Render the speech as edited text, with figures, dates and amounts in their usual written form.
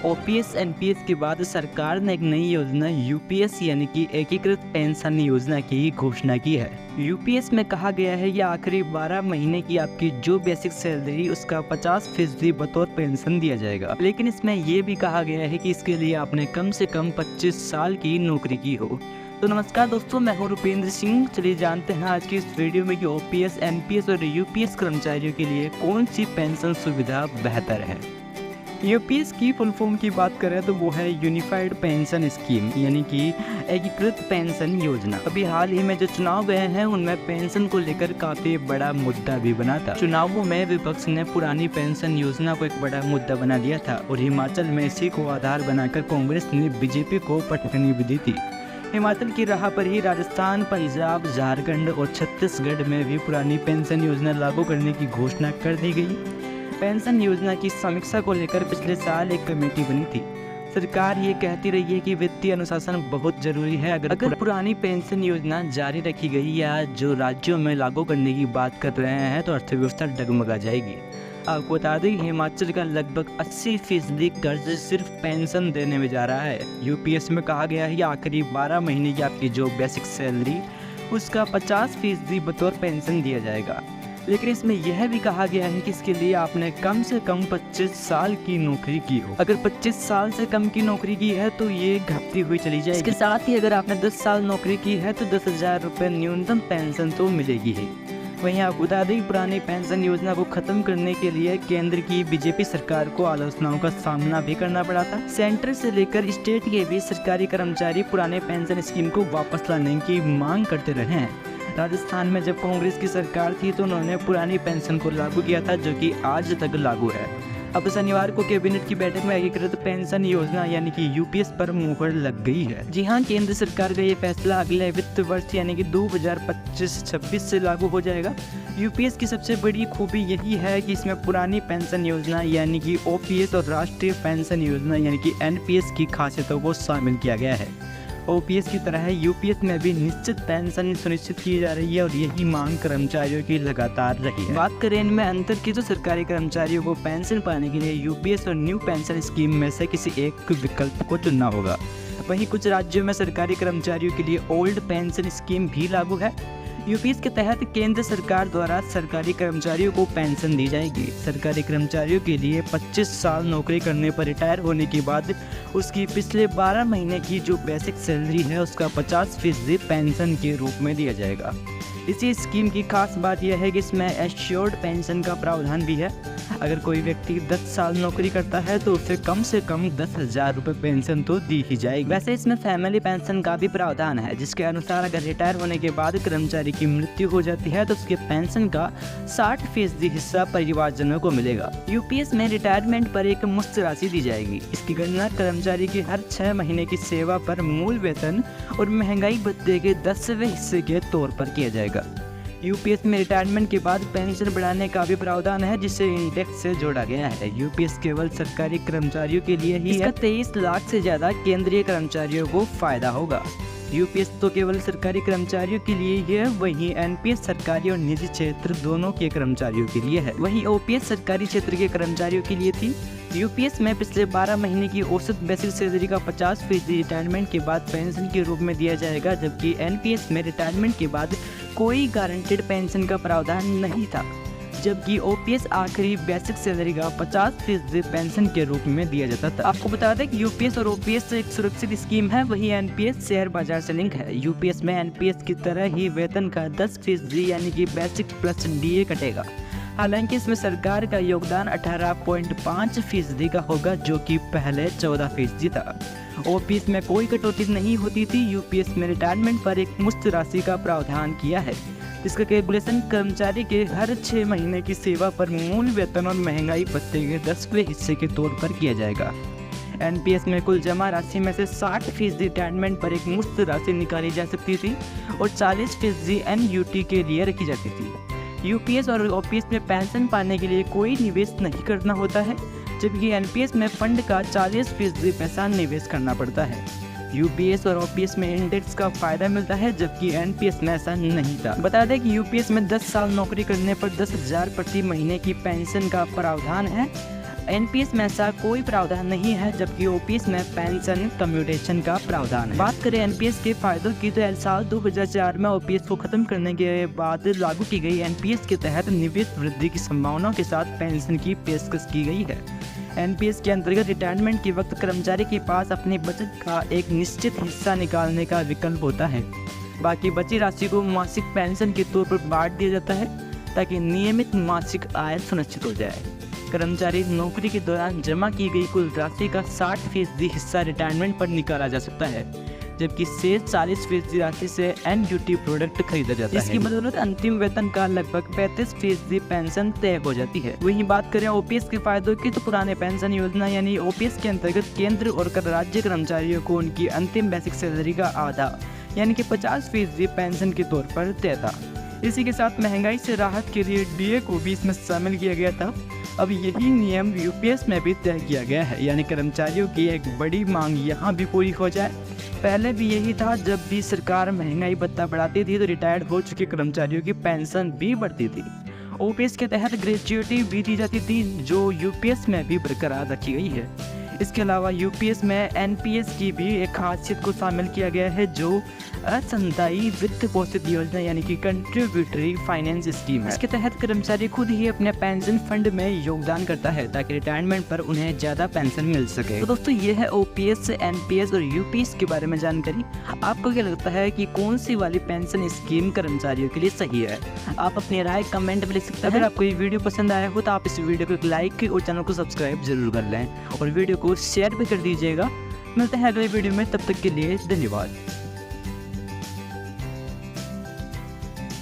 OPS NPS के बाद सरकार ने एक नई योजना यूपीएस यानी कि एकीकृत पेंशन योजना की घोषणा की है। यूपीएस में कहा गया है कि आखिरी 12 महीने की आपकी जो बेसिक सैलरी उसका 50% बतौर पेंशन दिया जाएगा। लेकिन इसमें यह भी कहा गया है कि इसके लिए आपने कम से कम 25 साल की नौकरी की हो। तो नमस्कार दोस्तों, मैं हूं रुपेंद्र सिंह। चलिए जानते हैं आज की इस वीडियो में कि ओपीएस एनपीएस और यूपीएस कर्मचारियों के लिए कौन सी पेंशन सुविधा बेहतर है। यूपीएस की फुल फॉर्म की बात करें तो वो है यूनिफाइड पेंशन स्कीम यानी कि एकीकृत पेंशन योजना। अभी हाल ही में जो चुनाव गए हैं उनमें पेंशन को लेकर काफी बड़ा मुद्दा भी बना था। चुनावों में विपक्ष ने पुरानी पेंशन योजना को एक बड़ा मुद्दा बना दिया था और हिमाचल में इसी को आधार बनाकर कांग्रेस ने बीजेपी को पटकनी भी दी थी। हिमाचल की राह पर ही राजस्थान, पंजाब, झारखंड और छत्तीसगढ़ में भी पुरानी पेंशन योजना लागू करने की घोषणा कर दी गई। पेंशन योजना की समीक्षा को लेकर पिछले साल एक कमेटी बनी थी। सरकार ये कहती रही है कि वित्तीय अनुशासन बहुत जरूरी है। अगर पुरानी पेंशन योजना जारी रखी गई या जो राज्यों में लागू करने की बात कर रहे हैं तो अर्थव्यवस्था डगमगा जाएगी। आपको बता दें हिमाचल का लगभग 80% कर्ज सिर्फ पेंशन देने में जा रहा है। यूपीएस में कहा गया है कि आखिरी 12 महीने की आपकी जो बेसिक सैलरी उसका 50% बतौर पेंशन दिया जाएगा। लेकिन इसमें यह भी कहा गया है कि इसके लिए आपने कम से कम 25 साल की नौकरी की हो। अगर 25 साल से कम की नौकरी की है तो ये घटती हुई चली जाएगी। इसके साथ ही अगर आपने 10 साल नौकरी की है तो 10,000 रुपये न्यूनतम पेंशन तो मिलेगी ही। वहीं आपको बता दें पुरानी पेंशन योजना को खत्म करने के लिए केंद्र की बीजेपी सरकार को आलोचनाओं का सामना भी करना पड़ा था। सेंटर से लेकर स्टेट के भी सरकारी कर्मचारी पुराने पेंशन स्कीम को वापस लाने की मांग करते रहे हैं। राजस्थान में जब कांग्रेस की सरकार थी तो उन्होंने पुरानी पेंशन को लागू किया था जो कि आज तक लागू है। अब शनिवार को कैबिनेट की बैठक में एकीकृत पेंशन योजना यानी कि यूपीएस पर मुहर लग गई है। जी हां, केंद्र सरकार का ये फैसला अगले वित्त वर्ष यानी कि 2025-26 से लागू हो जाएगा। यूपीएस की सबसे बड़ी खूबी यही है कि इसमें पुरानी पेंशन योजना यानी कि ओपीएस और राष्ट्रीय पेंशन योजना यानी कि एनपीएस की खासियतों को शामिल किया गया है। ओपीएस की तरह यूपीएस में भी निश्चित पेंशन सुनिश्चित की जा रही है और यही मांग कर्मचारियों की लगातार रही है। बात करें इनमें अंतर की तो सरकारी कर्मचारियों को पेंशन पाने के लिए यूपीएस और न्यू पेंशन स्कीम में से किसी एक विकल्प को चुनना होगा। वहीं कुछ राज्यों में सरकारी कर्मचारियों के लिए ओल्ड पेंशन स्कीम भी लागू है। यूपीएस के तहत केंद्र सरकार द्वारा सरकारी कर्मचारियों को पेंशन दी जाएगी। सरकारी कर्मचारियों के लिए 25 साल नौकरी करने पर रिटायर होने के बाद उसकी पिछले 12 महीने की जो बेसिक सैलरी है उसका 50% पेंशन के रूप में दिया जाएगा। इसी स्कीम की खास बात यह है कि इसमें एश्योर्ड पेंशन का प्रावधान भी है। अगर कोई व्यक्ति 10 साल नौकरी करता है तो उसे कम से कम 10,000 रुपये पेंशन तो दी ही जाएगी। वैसे इसमें फैमिली पेंशन का भी प्रावधान है जिसके अनुसार अगर रिटायर होने के बाद कर्मचारी की मृत्यु हो जाती है तो उसके पेंशन का 60% हिस्सा परिवारजनों को मिलेगा। यूपीएस में रिटायरमेंट पर एक मुफ्त राशि दी जाएगी। इसकी गणना कर्मचारी की हर 6 महीने की सेवा पर मूल वेतन और महंगाई भत्ते के 10वें हिस्से के तौर पर किया जाएगा। यूपीएस में रिटायरमेंट के बाद पेंशन बढ़ाने का भी प्रावधान है जिसे इंडेक्स से जोड़ा गया है। यूपीएस केवल सरकारी कर्मचारियों के लिए ही है। 23 लाख से ज्यादा केंद्रीय कर्मचारियों को फायदा होगा। यूपीएस तो केवल सरकारी कर्मचारियों के लिए ही है, वहीं एनपीएस सरकारी और निजी क्षेत्र दोनों के कर्मचारियों के लिए है। वहीं ओपीएस सरकारी क्षेत्र के कर्मचारियों के लिए थी। यूपीएस में पिछले 12 महीने की औसत बेसिक सैलरी का 50% रिटायरमेंट के बाद पेंशन के रूप में दिया जाएगा, जबकि एनपीएस में रिटायरमेंट के बाद कोई गारंटेड पेंशन का प्रावधान नहीं था, जबकि ओपीएस आखिरी बेसिक सैलरी का 50% पेंशन के रूप में दिया जाता था। आपको बता दें कि यूपीएस और ओपीएस एक सुरक्षित स्कीम है, वहीं एनपीएस शेयर बाजार से लिंक है। यूपीएस में एनपीएस की तरह ही वेतन का 10% यानी कि बेसिक प्लस डीए कटेगा। हालांकि इसमें सरकार का योगदान 18.5% का होगा जो कि पहले 14% था। ओपीएस में कोई कटौती नहीं होती थी। यूपीएस में रिटायरमेंट पर एक मुफ्त राशि का प्रावधान किया है। इसका कैलकुलेशन कर्मचारी के हर 6 महीने की सेवा पर मूल वेतन और महंगाई भत्ते के 10वें हिस्से के तौर पर किया जाएगा। एनपीएस में कुल जमा राशि में से 60% रिटायरमेंट पर एक मुफ्त राशि निकाली जा सकती थी और 40% एनयूटी के लिए रखी जाती थी। यूपीएस और ओपीएस में पेंशन पाने के लिए कोई निवेश नहीं करना होता है, जबकि एनपीएस में फंड का 40% पैसा निवेश करना पड़ता है। यूपीएस और ओपीएस में इंडेक्स का फायदा मिलता है, जबकि एनपीएस में ऐसा नहीं था। बता दें कि यूपीएस में 10 साल नौकरी करने पर 10,000 प्रति महीने की पेंशन का प्रावधान है। एनपीएस में ऐसा कोई प्रावधान नहीं है, जबकि ओपीएस में पेंशन कम्यूटेशन का प्रावधान है। बात करें एनपीएस के फायदों की तो साल 2004 में ओपीएस को खत्म करने के बाद लागू की गई एनपीएस के तहत निवेश वृद्धि की संभावनाओं के साथ पेंशन की पेशकश की गई है। एनपीएस के अंतर्गत रिटायरमेंट के वक्त कर्मचारी के पास अपनी बचत का एक निश्चित हिस्सा निकालने का विकल्प होता है। बाकी बची राशि को मासिक पेंशन के तौर पर बांट दिया जाता है ताकि नियमित मासिक आय सुनिश्चित हो जाए। कर्मचारी नौकरी के दौरान जमा की गई कुल राशि का 60% हिस्सा रिटायरमेंट पर निकाला जा सकता है, जबकि शेष 40% राशि से एनयूटी प्रोडक्ट खरीदा जाता है। इसकी बदौलत अंतिम वेतन का लगभग 35% पेंशन तय हो जाती है। वहीं बात करें ओपीएस के फायदों की तो पुराने पेंशन योजना यानी ओपीएस के अंतर्गत केंद्र और राज्य कर्मचारियों को उनकी अंतिम बेसिक सैलरी का आधा यानी कि 50% पेंशन के तौर पर तय था। इसी के साथ महंगाई से राहत के लिए डीए को भी इसमें शामिल किया गया था। अब यही नियम यूपीएस में भी तय किया गया है, यानी कर्मचारियों की एक बड़ी मांग यहाँ भी पूरी हो जाए। पहले भी यही था, जब भी सरकार महंगाई भत्ता बढ़ाती थी तो रिटायर्ड हो चुके कर्मचारियों की पेंशन भी बढ़ती थी। ओपीएस के तहत ग्रेच्युटी भी दी जाती थी, जो यूपीएस में भी बरकरार रखी गई है। इसके अलावा यूपीएस में एनपीएस की भी एक खासियत को शामिल किया गया है, जो असंदायी वित्त पोषित योजना यानी कि कंट्रीब्यूटरी फाइनेंस स्कीम है। इसके तहत कर्मचारी खुद ही अपने पेंशन फंड में योगदान करता है ताकि रिटायरमेंट पर उन्हें ज़्यादा पेंशन मिल सके। तो दोस्तों, ये है ओपीएस, एनपीएस और यूपीएस के बारे में जानकारी। आपको क्या लगता है कि कौन सी वाली पेंशन स्कीम कर्मचारियों के लिए सही है? आप अपनी राय कमेंट में लिख सकते हैं। अगर आपको ये वीडियो पसंद आया हो तो आप इस वीडियो को एक लाइक और चैनल को सब्सक्राइब जरूर कर लें और वीडियो को शेयर भी कर दीजिएगा। मिलते हैं अगले वीडियो में, तब तक के लिए धन्यवाद।